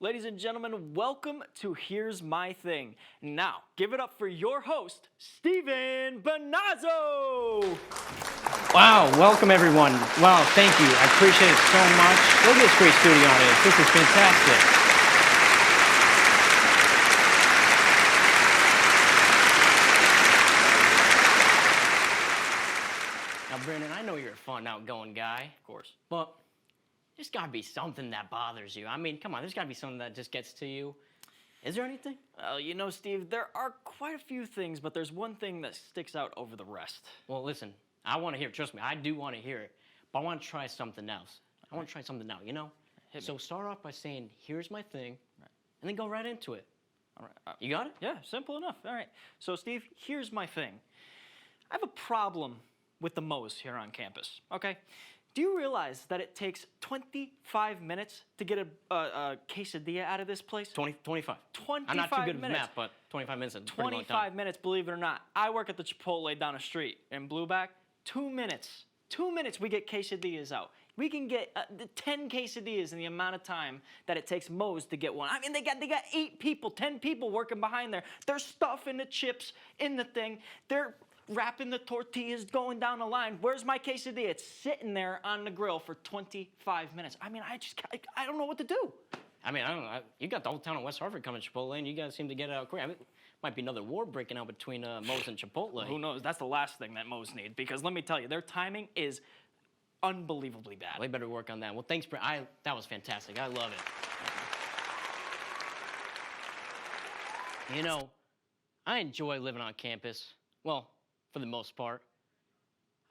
Ladies and gentlemen, welcome to Here's My Thing. Now, give it up for your host, Steven Bonazzo! Wow, welcome everyone. Wow, thank you. I appreciate it so much. Look at this great studio audience. This is fantastic. Now, Brandon, I know you're a fun, outgoing guy. Of course. But there's got to be something that bothers you. I mean, come on, there's got to be something that just gets to you. Is there anything? Well, you know, Steve, there are quite a few things, but there's one thing that sticks out over the rest. Well, listen, I want to hear it. Trust me, I do want to hear it. But I want to try something else. I want to try something out, you know? So start off by saying, here's my thing, and then go right into it. All right. You got it? Yeah, simple enough. All right. So, Steve, here's my thing. I have a problem with the Moe's here on campus, okay? Do you realize that it takes 25 minutes to get a quesadilla out of this place? 25. 25 I'm not too good minutes. at math, but 25 minutes is a pretty long time. 25 minutes, believe it or not. I work at the Chipotle down the street in Blueback. 2 minutes. 2 minutes we get quesadillas out. We can get 10 quesadillas in the amount of time that it takes Moe's to get one. I mean, they got 8 people, 10 people working behind there. They're stuffing the chips in the thing. They're wrapping the tortillas, going down the line. Where's my quesadilla? It's sitting there on the grill for 25 minutes. I mean, I don't know what to do. I mean, I don't know. You got the whole town of West Hartford coming to Chipotle, and you guys seem to get it out quick. I mean, might be another war breaking out between Moe's and Chipotle. Who knows? That's the last thing that Moe's need, because let me tell you, their timing is unbelievably bad. Well, they better work on that. Well, thanks, that was fantastic. I love it. You know, I enjoy living on campus. Well, for the most part.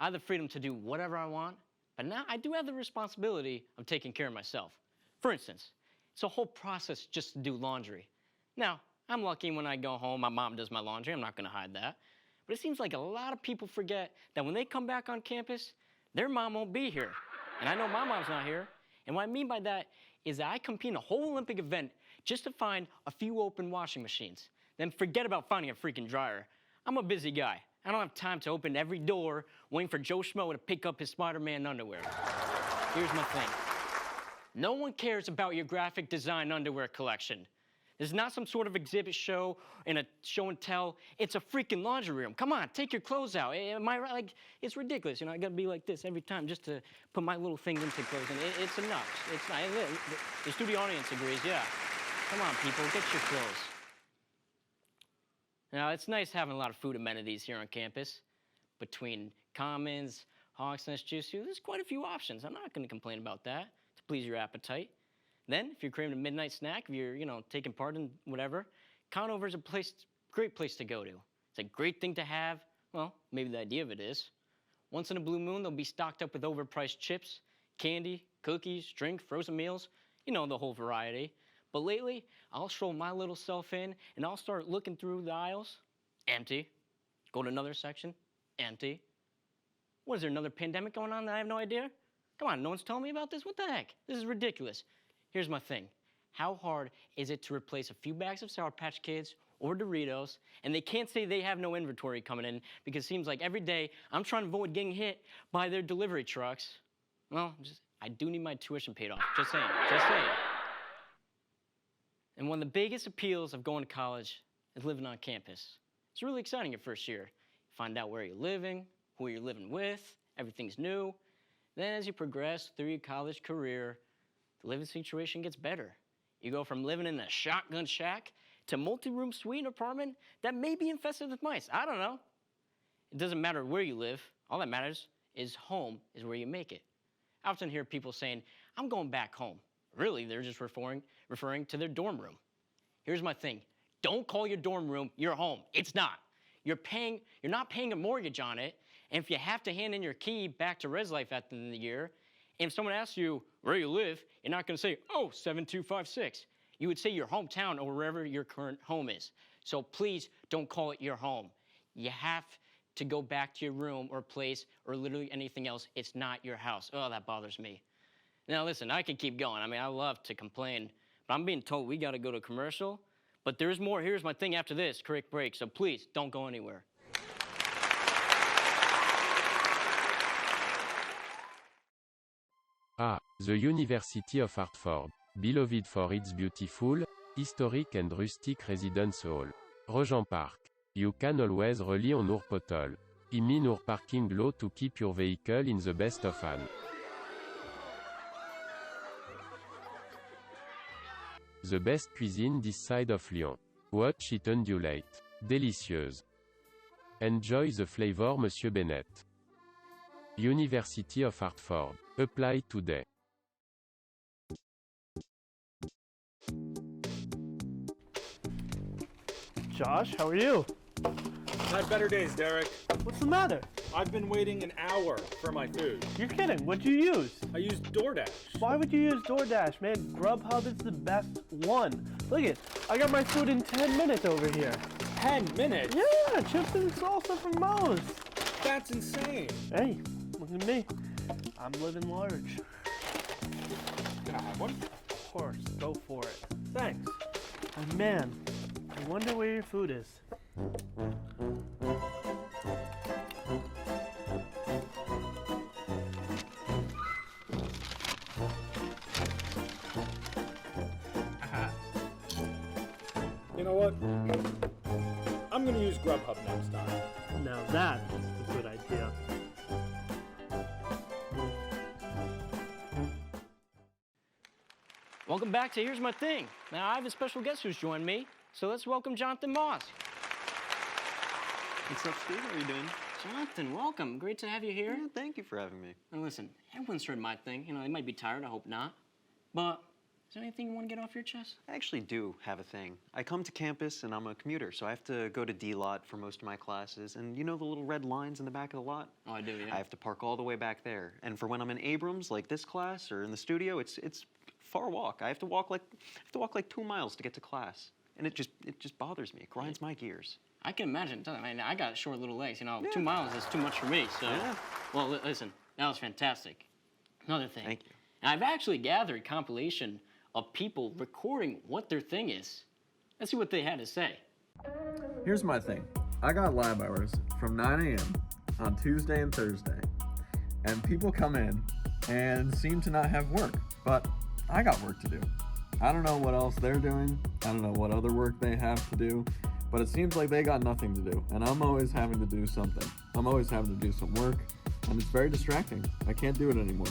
I have the freedom to do whatever I want, but now I do have the responsibility of taking care of myself. For instance, it's a whole process just to do laundry. Now, I'm lucky when I go home, my mom does my laundry. I'm not going to hide that. But it seems like a lot of people forget that when they come back on campus, their mom won't be here. And I know my mom's not here. And what I mean by that is that I compete in a whole Olympic event just to find a few open washing machines. Then forget about finding a freaking dryer. I'm a busy guy. I don't have time to open every door waiting for Joe Schmo to pick up his Spider-Man underwear. Here's my thing. No one cares about your graphic design underwear collection. This is not some sort of exhibit show and a show and tell. It's a freaking laundry room. Come on, take your clothes out. Am I right? Like, it's ridiculous. You know, I gotta be like this every time just to put my little thing into clothes. And it's enough. It's not. The studio audience agrees, yeah. Come on, people, get your clothes. Now, it's nice having a lot of food amenities here on campus. Between Commons, Hawks Nest Juice, there's quite a few options. I'm not going to complain about that to please your appetite. Then, if you're craving a midnight snack, if you're, taking part in whatever, Conover's a great place to go to. It's a great thing to have. Well, maybe the idea of it is. Once in a blue moon, they'll be stocked up with overpriced chips, candy, cookies, drink, frozen meals, the whole variety. But lately, I'll stroll my little self in, and I'll start looking through the aisles. Empty. Go to another section. Empty. What, is there another pandemic going on that I have no idea? Come on, no one's telling me about this? What the heck? This is ridiculous. Here's my thing. How hard is it to replace a few bags of Sour Patch Kids or Doritos, and they can't say they have no inventory coming in because it seems like every day I'm trying to avoid getting hit by their delivery trucks. Well, I do need my tuition paid off. Just saying. Just saying. And one of the biggest appeals of going to college is living on campus. It's really exciting your first year. You find out where you're living, who you're living with, everything's new. Then as you progress through your college career, the living situation gets better. You go from living in a shotgun shack to a multi-room suite apartment that may be infested with mice. I don't know. It doesn't matter where you live. All that matters is home is where you make it. I often hear people saying, I'm going back home. Really, they're just referring to their dorm room. Here's my thing. Don't call your dorm room your home. It's not. You're not paying a mortgage on it, and if you have to hand in your key back to Res Life at the end of the year, and if someone asks you where you live, you're not going to say, 7256. You would say your hometown or wherever your current home is. So please don't call it your home. You have to go back to your room or place or literally anything else. It's not your house. Oh, that bothers me. Now, listen, I can keep going. I mean, I love to complain, but I'm being told we got to go to commercial. But there's more. Here's my thing after this, quick break. So please, don't go anywhere. The University of Hartford. Beloved for its beautiful, historic and rustic residence hall. Regent Park. You can always rely on our portal. I mean our parking lot to keep your vehicle in the best of hand. The best cuisine this side of Lyon. Watch it undulate. Delicieuse. Enjoy the flavor, Monsieur Bennett. University of Hartford. Apply today. Josh, how are you? Had better days, Derek. What's the matter? I've been waiting an hour for my food. You're kidding. What'd you use? I used DoorDash. Why would you use DoorDash, man? Grubhub is the best one. Look it, I got my food in 10 minutes over here. 10 minutes? Yeah, chips and salsa from Moe's. That's insane. Hey, look at me. I'm living large. Can I have one? Of course, go for it. Thanks. And man, I wonder where your food is. You know what? I'm gonna use Grubhub next time. Now that's a good idea. Welcome back to Here's My Thing. Now, I have a special guest who's joined me, so let's welcome Jonathan Moss. What's up, Steve? How are you doing? Jonathan, welcome. Great to have you here. Yeah, thank you for having me. Now, listen, everyone's heard my thing. You know, they might be tired, I hope not. But is there anything you want to get off your chest? I actually do have a thing. I come to campus and I'm a commuter, so I have to go to D-Lot for most of my classes. And you know the little red lines in the back of the lot? Oh, I do, yeah. I have to park all the way back there. And for when I'm in Abrams, like this class, or in the studio, it's far walk. I have to walk like 2 miles to get to class. And it just bothers me. It grinds my gears. I can imagine. I mean, I got short little legs. You know, 2 miles is too much for me. So, Yeah. Well, listen, that was fantastic. Another thing. Thank you. And I've actually gathered a compilation of people recording what their thing is. Let's see what they had to say. Here's my thing. I got lab hours from 9 a.m. on Tuesday and Thursday. And people come in and seem to not have work. But I got work to do. I don't know what else they're doing. I don't know what other work they have to do. But it seems like they got nothing to do. And I'm always having to do something. I'm always having to do some work. And it's very distracting. I can't do it anymore.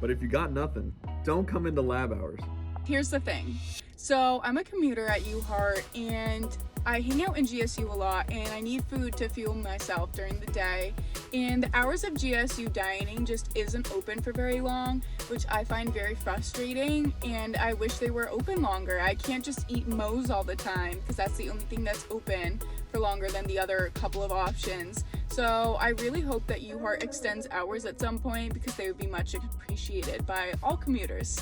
But if you got nothing, don't come into lab hours. Here's the thing. So I'm a commuter at UHart and I hang out in GSU a lot and I need food to fuel myself during the day. And the hours of GSU dining just isn't open for very long, which I find very frustrating and I wish they were open longer. I can't just eat Moe's all the time because that's the only thing that's open for longer than the other couple of options. So I really hope that UHart extends hours at some point because they would be much appreciated by all commuters.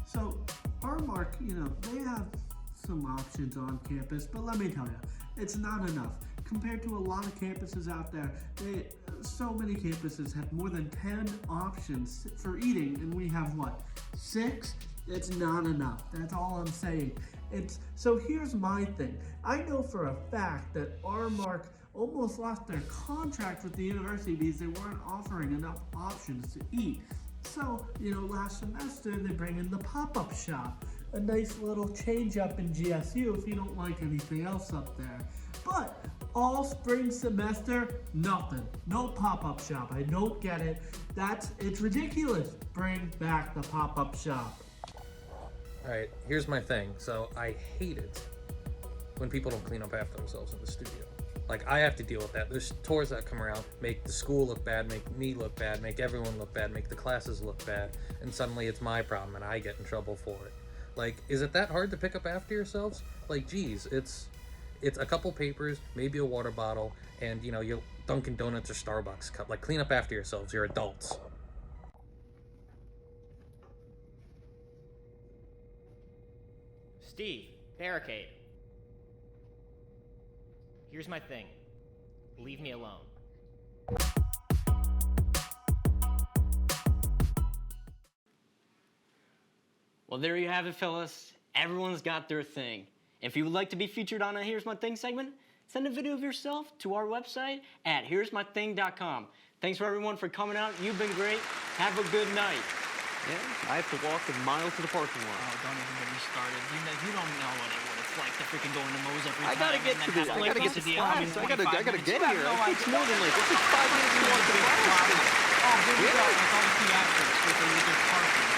So, our mark, they have some options on campus, but let me tell you, it's not enough. Compared to a lot of campuses out there, so many campuses have more than 10 options for eating, and we have what, 6? It's not enough. That's all I'm saying. So here's my thing. I know for a fact that our mark almost lost their contract with the university because they weren't offering enough options to eat. So, last semester they bring in the pop-up shop, a nice little change up in GSU if you don't like anything else up there. But all spring semester, nothing. No pop-up shop. I don't get it. It's ridiculous. Bring back the pop-up shop. Alright, here's my thing. So I hate it when people don't clean up after themselves in the studio. Like, I have to deal with that. There's tours that come around, make the school look bad, make me look bad, make everyone look bad, make the classes look bad, and suddenly it's my problem and I get in trouble for it. Like, is it that hard to pick up after yourselves? Like, geez, it's a couple papers, maybe a water bottle, and, your Dunkin' Donuts or Starbucks cup. Like, clean up after yourselves. You're adults. Steve, barricade. Here's my thing. Leave me alone. Well, there you have it, fellas. Everyone's got their thing. If you would like to be featured on a Here's My Thing segment, send a video of yourself to our website at here'smything.com. Thanks for everyone for coming out. You've been great. Have a good night. Yeah, I have to walk a mile to the parking lot. Oh, don't even get me started. You don't know what it's like to freaking go into Moe's every time. I gotta get and to then the, have I gotta get to quesadilla class. every I 25 gotta minutes. get You have here. no It takes idea. more than like, it takes 5 minutes to walk to class. Oh, here we go with all the theatrics with the parking.